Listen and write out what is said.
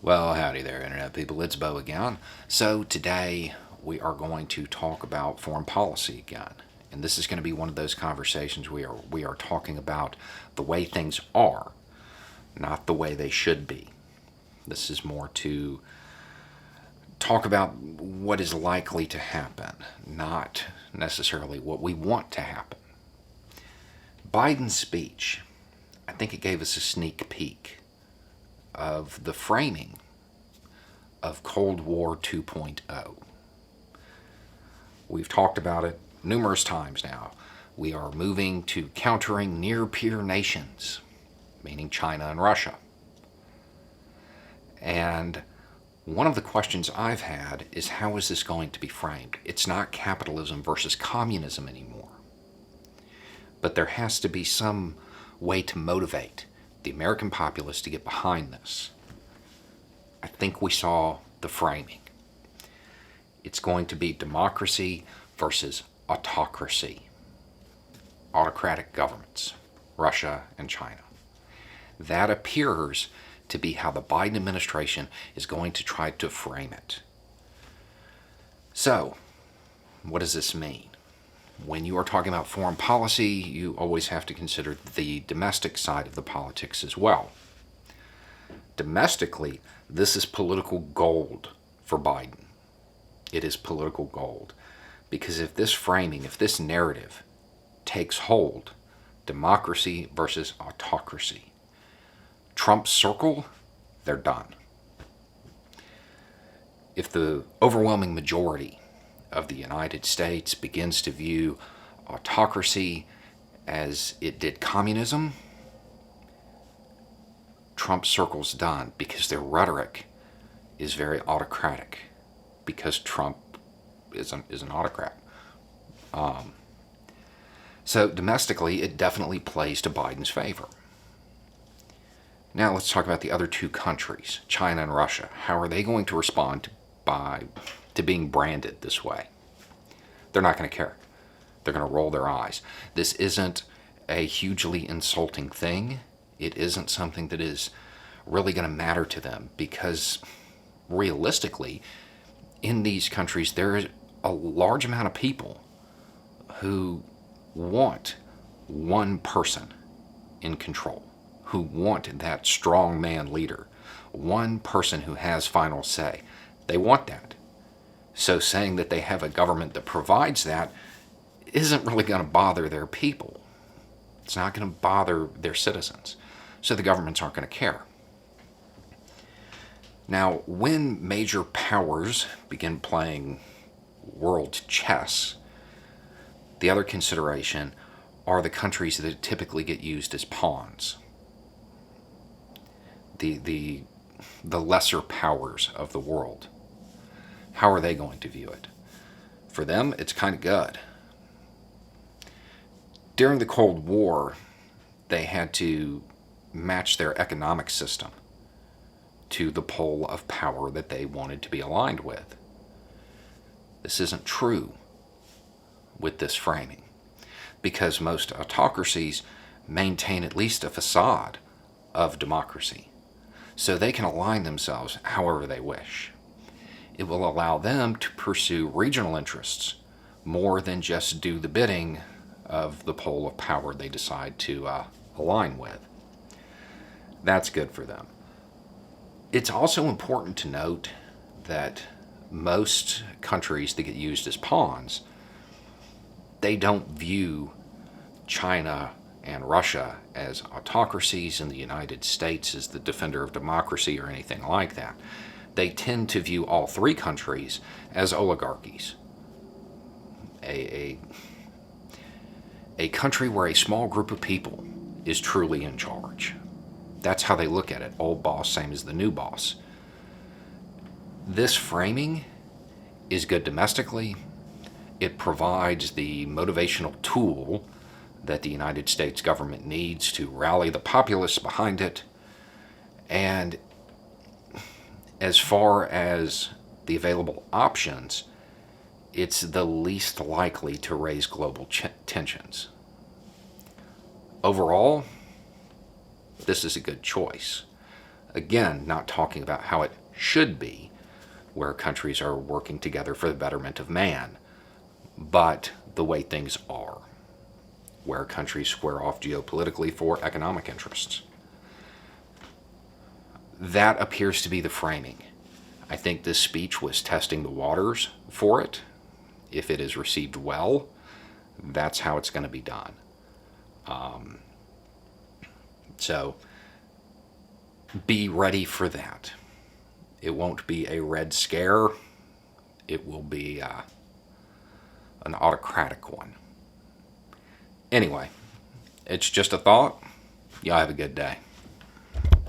Well, howdy there, Internet people. It's Bo again. So, today we are going to talk about foreign policy again. And this is going to be one of those conversations we are talking about the way things are, not the way they should be. This is more to talk about what is likely to happen, not necessarily what we want to happen. Biden's speech, I think it gave us a sneak peek of the framing of Cold War 2.0. We've talked about it numerous times now. We are moving to countering near peer nations, meaning China and Russia. And one of the questions I've had is, how is this going to be framed? It's not capitalism versus communism anymore. But there has to be some way to motivate the American populace to get behind this. I think we saw the framing. It's going to be democracy versus autocracy. Autocratic governments, Russia and China. That appears to be how the Biden administration is going to try to frame it. So, what does this mean? When you are talking about foreign policy, you always have to consider the domestic side of the politics as well. Domestically, this is political gold for Biden. It is political gold. Because if this framing, if this narrative takes hold, democracy versus autocracy, Trump's circle, they're done. If the overwhelming majority of the United States begins to view autocracy as it did communism, Trump's circle's done, because their rhetoric is very autocratic, because Trump is an autocrat. So domestically, it definitely plays to Biden's favor. Now let's talk about the other two countries, China and Russia. How are they going to respond to being branded this way? They're not going to care. They're going to roll their eyes. This isn't a hugely insulting thing. It isn't something that is really going to matter to them, because realistically, in these countries, there is a large amount of people who want one person in control, who want that strong man leader, one person who has final say. They want that. So saying that they have a government that provides that isn't really going to bother their people. It's not going to bother their citizens. So the governments aren't going to care. Now, when major powers begin playing world chess, the other consideration are the countries that typically get used as pawns. The lesser powers of the world. How are they going to view it? For them, it's kind of good. During the Cold War, they had to match their economic system to the pole of power that they wanted to be aligned with. This isn't true with this framing, because most autocracies maintain at least a facade of democracy, so they can align themselves however they wish. It will allow them to pursue regional interests more than just do the bidding of the pole of power they decide to align with. That's good for them. It's also important to note that most countries that get used as pawns, they don't view China and Russia as autocracies and the United States as the defender of democracy or anything like that. They tend to view all three countries as oligarchies. A country where a small group of people is truly in charge. That's how they look at it. Old boss, same as the new boss. This framing is good domestically. It provides the motivational tool that the United States government needs to rally the populace behind it. And as far as the available options, it's the least likely to raise global tensions. Overall, this is a good choice. Again, not talking about how it should be, where countries are working together for the betterment of man, but the way things are, where countries square off geopolitically for economic interests. That appears to be the framing. I think this speech was testing the waters for it. If it is received well, that's how it's going to be done. So be ready for that. It won't be a Red Scare. It will be an autocratic one. Anyway, it's just a thought. Y'all have a good day.